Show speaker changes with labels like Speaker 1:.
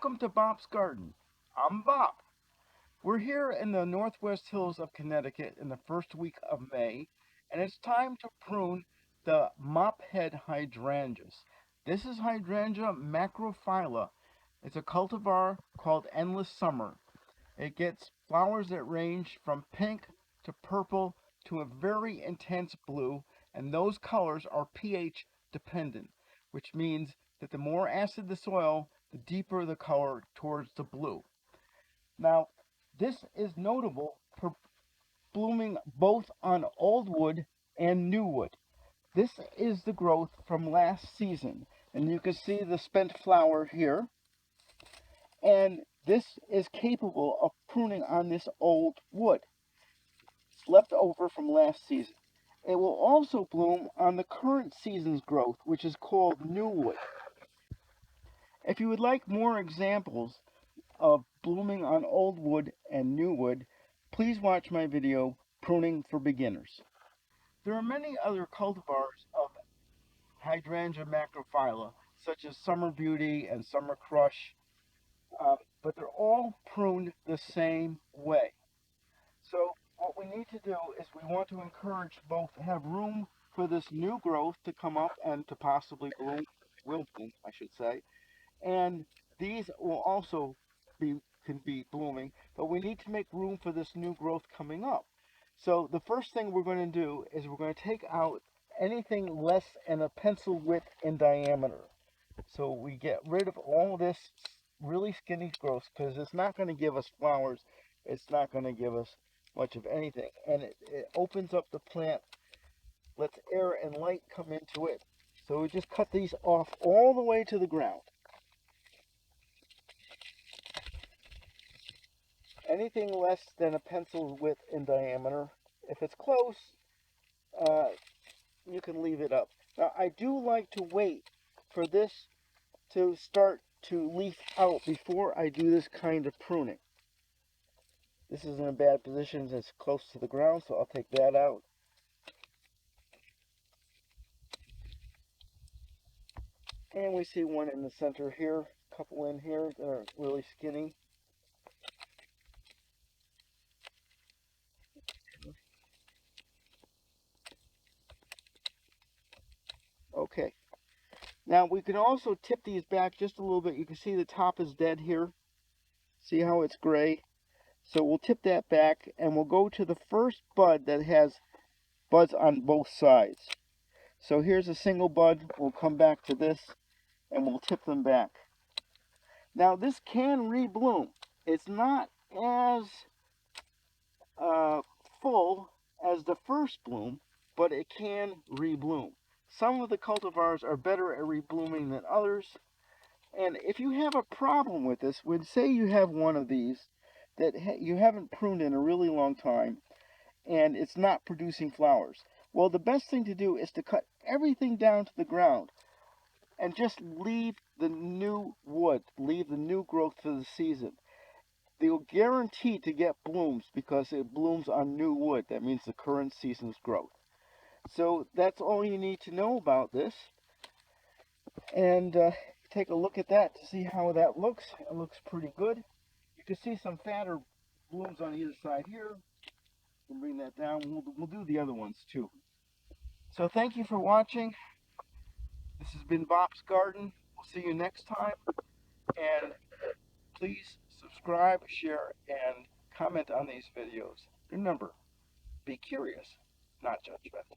Speaker 1: Welcome to Bob's Garden. I'm Bob. We're here in the northwest hills of Connecticut in the first week of May, and it's time to prune the Mophead Hydrangeas. This is Hydrangea macrophylla. It's a cultivar called Endless Summer. It gets flowers that range from pink to purple to a very intense blue, and those colors are pH dependent, which means that the more acid the soil, the deeper the color towards the blue. Now, this is notable for blooming both on old wood and new wood. This is the growth from last season, and you can see the spent flower here. And this is capable of pruning on this old wood. It's left over from last season. It will also bloom on the current season's growth, which is called new wood. If you would like more examples of blooming on old wood and new wood, please watch my video, Pruning for Beginners. There are many other cultivars of Hydrangea macrophylla, such as Summer Beauty and Summer Crush, but they're all pruned the same way. So what we need to do is we want to encourage both have room for this new growth to come up and to possibly bloom, will bloom, I should say, and these will also can be blooming, but we need to make room for this new growth coming up. So the first thing we're going to do is we're going to take out anything less than a pencil width in diameter. So we get rid of all this really skinny growth because it's not going to give us flowers. It's not going to give us much of anything. And it opens up the plant, lets air and light come into it. So we just cut these off all the way to the ground. Anything less than a pencil width in diameter. If it's close, you can leave it up. Now, I do like to wait for this to start to leaf out before I do this kind of pruning. This is in a bad position, it's close to the ground, so I'll take that out. And we see one in the center here, a couple in here that are really skinny. Okay. Now we can also tip these back just a little bit. You can see the top is dead here. See how it's gray? So we'll tip that back and we'll go to the first bud that has buds on both sides. So here's a single bud. We'll come back to this and we'll tip them back. Now this can rebloom. It's not as full as the first bloom, but it can rebloom. Some of the cultivars are better at reblooming than others. And if you have a problem with this, would say you have one of these that you haven't pruned in a really long time and it's not producing flowers, well, the best thing to do is to cut everything down to the ground and just leave the new wood, leave the new growth for the season. They'll guarantee to get blooms because it blooms on new wood. That means the current season's growth. So that's all you need to know about this. And take a look at that to see how that looks. It looks pretty good. You can see some fatter blooms on either side here. We'll bring that down. We'll do the other ones too. So thank you for watching. This has been Bob's Garden. We'll see you next time. And please subscribe, share, and comment on these videos. Remember, be curious, not judgmental.